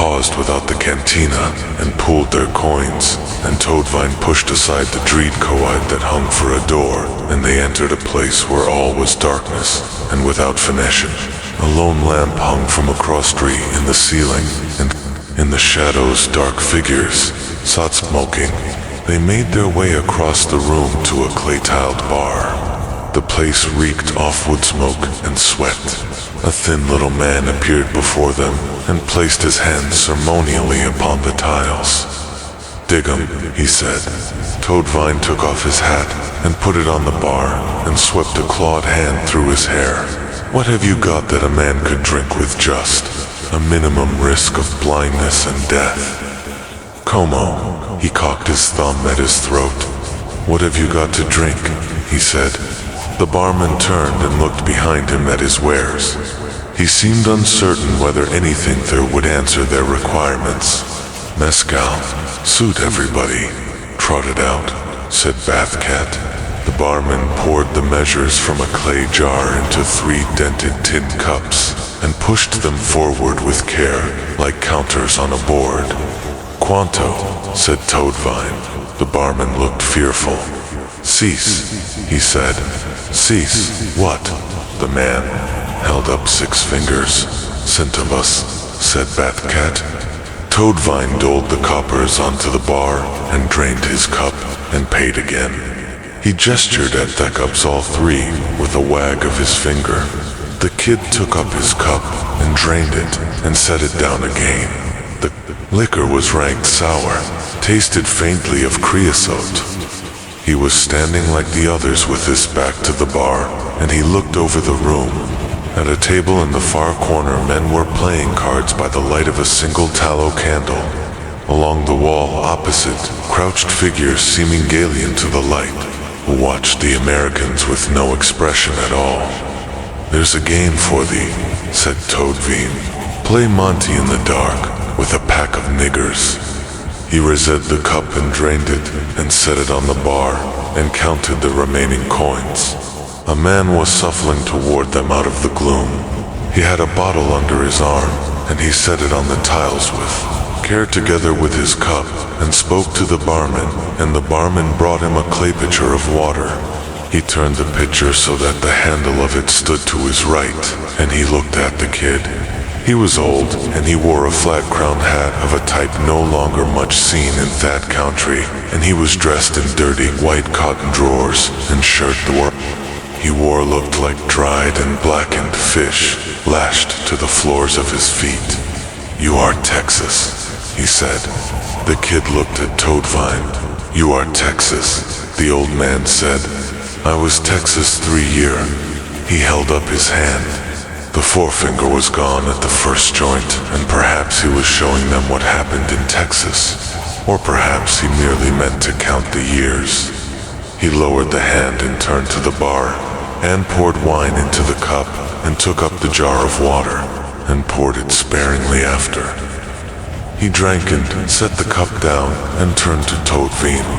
paused without the cantina and pooled their coins, and Toadvine pushed aside the dread coed that hung for a door, and they entered a place where all was darkness, and without finesse. A lone lamp hung from a cross-tree in the ceiling, and in the shadows dark figures sat smoking. They made their way across the room to a clay-tiled bar. The place reeked of wood smoke and sweat. A thin little man appeared before them and placed his hand ceremonially upon the tiles. "Dig 'em," he said. Toadvine took off his hat and put it on the bar and swept a clawed hand through his hair. "What have you got that a man could drink with just a minimum risk of blindness and death?" "Como," he cocked his thumb at his throat. "What have you got to drink?" he said. The barman turned and looked behind him at his wares. He seemed uncertain whether anything there would answer their requirements. "Mezcal, suit everybody, trot it out," said Bathcat. The barman poured the measures from a clay jar into 3 dented tin cups and pushed them forward with care, like counters on a board. "Quanto?" said Toadvine. The barman looked fearful. "Cease," he said. "Cease, what?" The man held up 6 fingers. "Cent of us," said Bathcat. Toadvine doled the coppers onto the bar and drained his cup and paid again. He gestured at the cups all 3 with a wag of his finger. The kid took up his cup and drained it and set it down again. The liquor was ranked sour, tasted faintly of creosote. He was standing like the others with his back to the bar, and he looked over the room. At a table in the far corner, men were playing cards by the light of a single tallow candle. Along the wall opposite, crouched figures seeming gaily into the light, who watched the Americans with no expression at all. "There's a game for thee," said Toadvine. "Play Monty in the dark with a pack of niggers." He reset the cup and drained it and set it on the bar and counted the remaining coins. A man was shuffling toward them out of the gloom. He had a bottle under his arm, and he set it on the tiles with care together with his cup and spoke to the barman, and the barman brought him a clay pitcher of water. He turned the pitcher so that the handle of it stood to his right, and he looked at the kid. He was old, and he wore a flat-crowned hat of a type no longer much seen in that country, and he was dressed in dirty white cotton drawers and shirt he wore looked like dried and blackened fish, lashed to the floors of his feet. "You are Texas," he said. The kid looked at Toadvine. "You are Texas," the old man said. "I was Texas 3 years. He held up his hand. The forefinger was gone at the first joint, and perhaps he was showing them what happened in Texas. Or perhaps he merely meant to count the years. He lowered the hand and turned to the bar, and poured wine into the cup, and took up the jar of water, and poured it sparingly after. He drank and set the cup down, and turned to Toadvine.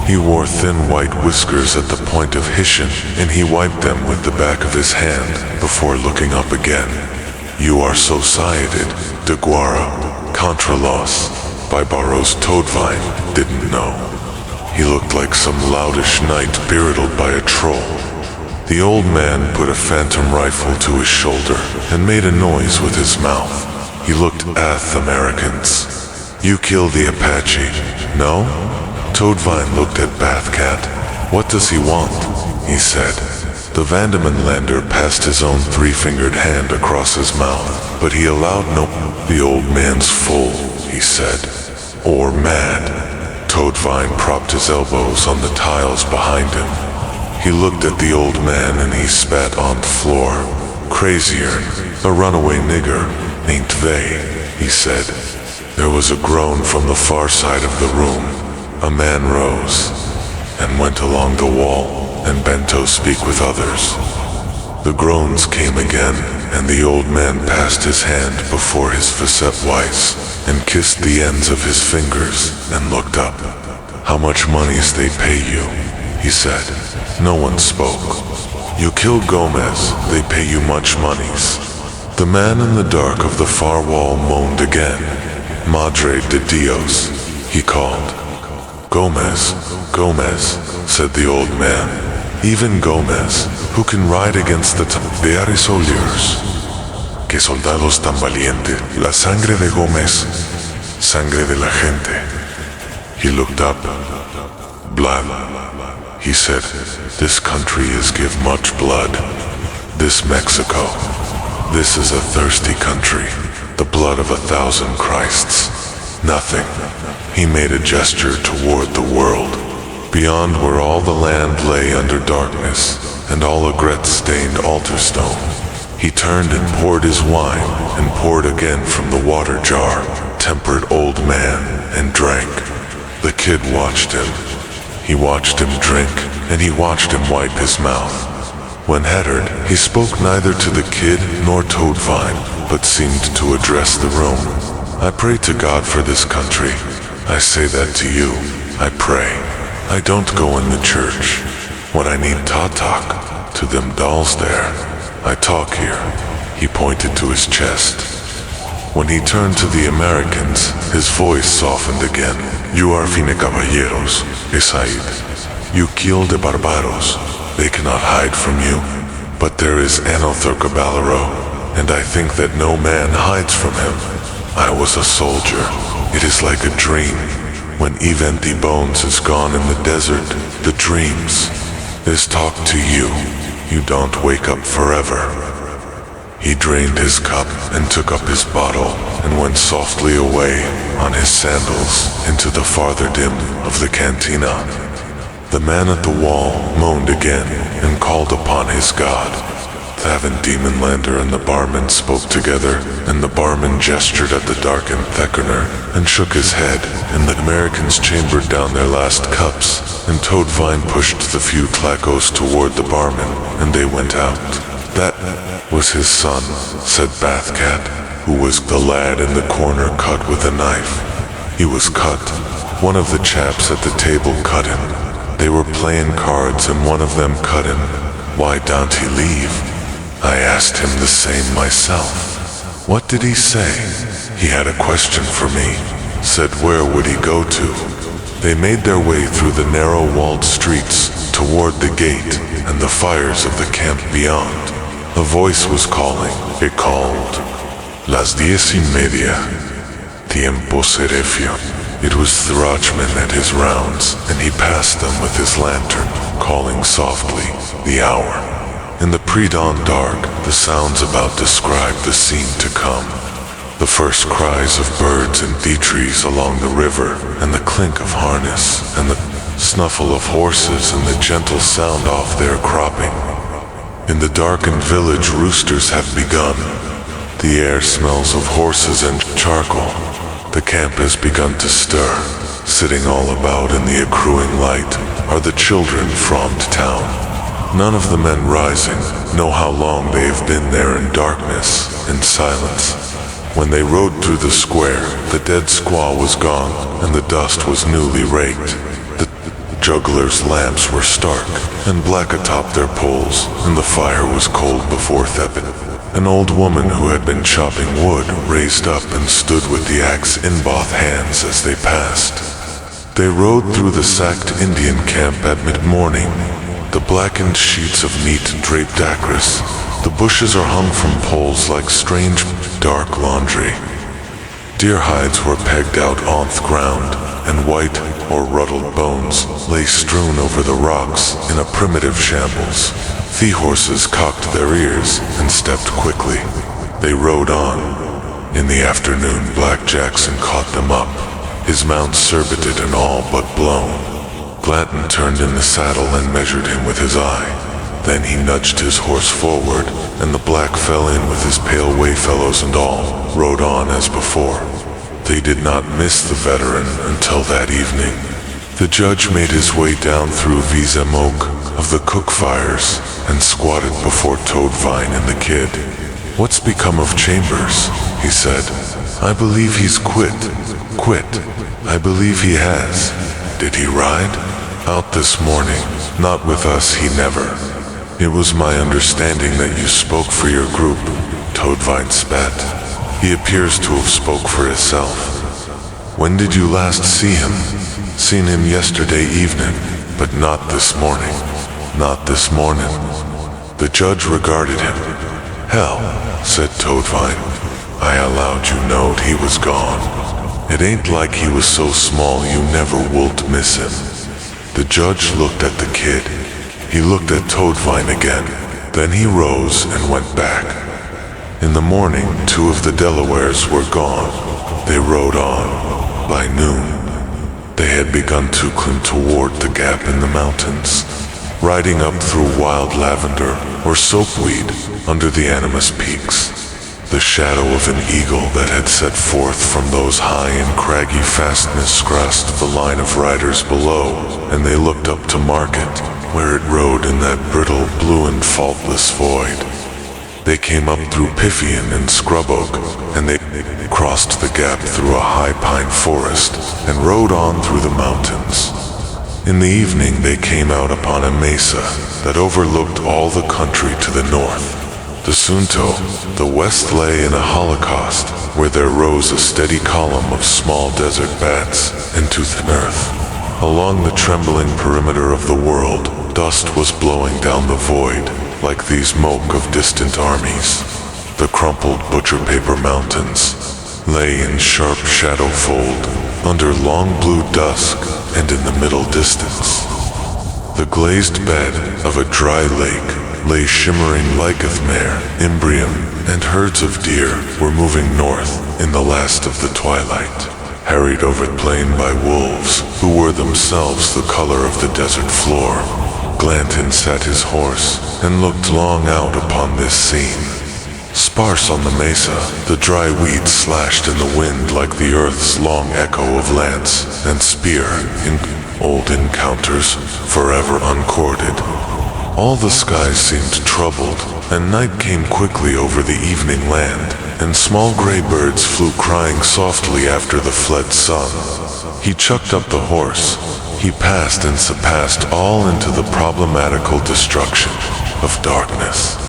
He wore thin white whiskers at the point of Hessian, and he wiped them with the back of his hand before looking up again. "You are societed, de Guara, contra los, by Barros." Toadvine didn't know. He looked like some loutish knight beriddled by a troll. The old man put a phantom rifle to his shoulder and made a noise with his mouth. He looked at the Americans. "You killed the Apache, no?" Toadvine looked at Bathcat. "What does he want?" he said. The Vandemanlander passed his own 3-fingered hand across his mouth, but he allowed no. "The old man's full," he said. "Or mad." Toadvine propped his elbows on the tiles behind him. He looked at the old man and he spat on the floor. "Crazier, a runaway nigger, ain't they?" he said. There was a groan from the far side of the room. A man rose and went along the wall and bent to speak with others. The groans came again, and the old man passed his hand before his facet weiss and kissed the ends of his fingers and looked up. "How much monies they pay you?" he said. No one spoke. "You killed Gomez, they pay you much monies." The man in the dark of the far wall moaned again. Madre de Dios, he called. Gomez, Gomez, said the old man. Even Gomez, who can ride against the Beare soldiers. Que soldados tan valientes, la sangre de Gomez, sangre de la gente. He looked up. Blood, he said, this country is give much blood. This Mexico, this is a thirsty country, the blood of 1,000 Christs. Nothing. He made a gesture toward the world, beyond where all the land lay under darkness, and all agret-stained altar stone. He turned and poured his wine, and poured again from the water jar, tempered old man, and drank. The kid watched him. He watched him drink, and he watched him wipe his mouth. When headed, he spoke neither to the kid nor Toadvine, but seemed to address the room. I pray to God for this country. I say that to you. I pray. I don't go in the church. When I need talk to them dolls there, I talk here. He pointed to his chest. When he turned to the Americans, his voice softened again. You are fine caballeros, Esaid. You kill the barbaros. They cannot hide from you. But there is Another Caballero, and I think that no man hides from him. I was a soldier. It is like a dream. When Eventi Bones is gone in the desert, the dreams is talk to you. You don't wake up forever. He drained his cup and took up his bottle and went softly away on his sandals into the farther dim of the cantina. The man at the wall moaned again and called upon his god. Thavin Demonlander and the barman spoke together, and the barman gestured at the darkened Theckerner and shook his head, and the Americans chambered down their last cups, and Toadvine pushed the few tlacos toward the barman, and they went out. That was his son, said Bathcat, who was the lad in the corner cut with a knife. He was cut. One of the chaps at the table cut him. They were playing cards and one of them cut him. Why don't he leave? I asked him the same myself. What did he say? He had a question for me. Said where would he go to? They made their way through the narrow-walled streets toward the gate and the fires of the camp beyond. A voice was calling. It called. Las 10:30. Tiempo serefio. It was Throchman at his rounds, and he passed them with his lantern, calling softly, the hour. In the pre-dawn dark, the sounds about described the scene to come. The first cries of birds and bee trees along the river, and the clink of harness, and the snuffle of horses, and the gentle sound off their cropping. In the darkened village, roosters have begun. The air smells of horses and charcoal. The camp has begun to stir. Sitting all about in the accruing light are the children from town. None of the men rising know how long they have been there in darkness and silence. When they rode through the square, the dead squaw was gone and the dust was newly raked. The jugglers' lamps were stark and black atop their poles, and the fire was cold before Thepid. An old woman who had been chopping wood raised up and stood with the axe in both hands as they passed. They rode through the sacked Indian camp at mid-morning. The blackened sheets of meat draped acris. The bushes are hung from poles like strange, dark laundry. Deer hides were pegged out on the ground, and white or ruddled bones lay strewn over the rocks in a primitive shambles. The horses cocked their ears and stepped quickly. They rode on. In the afternoon, Black Jackson caught them up, his mount surbited and all but blown. Glanton turned in the saddle and measured him with his eye. Then he nudged his horse forward, and the black fell in with his pale wayfellows and all, rode on as before. They did not miss the veteran until that evening. The judge made his way down through Vizamoke of the cook fires and squatted before Toadvine and the kid. What's become of Chambers? He said. I believe he's quit. I believe he has. Did he ride? Out this morning. Not with us, he never. It was my understanding that you spoke for your group. Toadvine spat. He appears to have spoke for himself. When did you last see him? Seen him yesterday evening, but not this morning. Not this morning. The judge regarded him. Hell, said Toadvine. I allowed you knowed he was gone. It ain't like he was so small you never wilt miss him. The judge looked at the kid. He looked at Toadvine again. Then he rose and went back. In the morning, 2 of the Delawares were gone. They rode on. By noon, they had begun to climb toward the gap in the mountains, riding up through wild lavender or soapweed under the Animus peaks. The shadow of an eagle that had set forth from those high and craggy fastnesses crossed the line of riders below, and they looked up to mark it, where it rode in that brittle blue and faultless void. They came up through Pythian and Scrub Oak, and they crossed the gap through a high pine forest, and rode on through the mountains. In the evening they came out upon a mesa that overlooked all the country to the north. The Sunto, the west lay in a holocaust, where there rose a steady column of small desert bats and toothed earth. Along the trembling perimeter of the world, dust was blowing down the void, like the smoke of distant armies. The crumpled butcher paper mountains lay in sharp shadow fold under long blue dusk, and in the middle distance the glazed bed of a dry lake lay shimmering Lycathmare, Imbrium, and herds of deer were moving north in the last of the twilight, harried over the plain by wolves who were themselves the color of the desert floor. Glanton sat his horse and looked long out upon this scene. Sparse on the mesa, the dry weeds slashed in the wind like the earth's long echo of lance and spear in old encounters, forever uncorded. All the skies seemed troubled, and night came quickly over the evening land, and small gray birds flew crying softly after the fled sun. He chucked up the horse. He passed and surpassed all into the problematical destruction of darkness.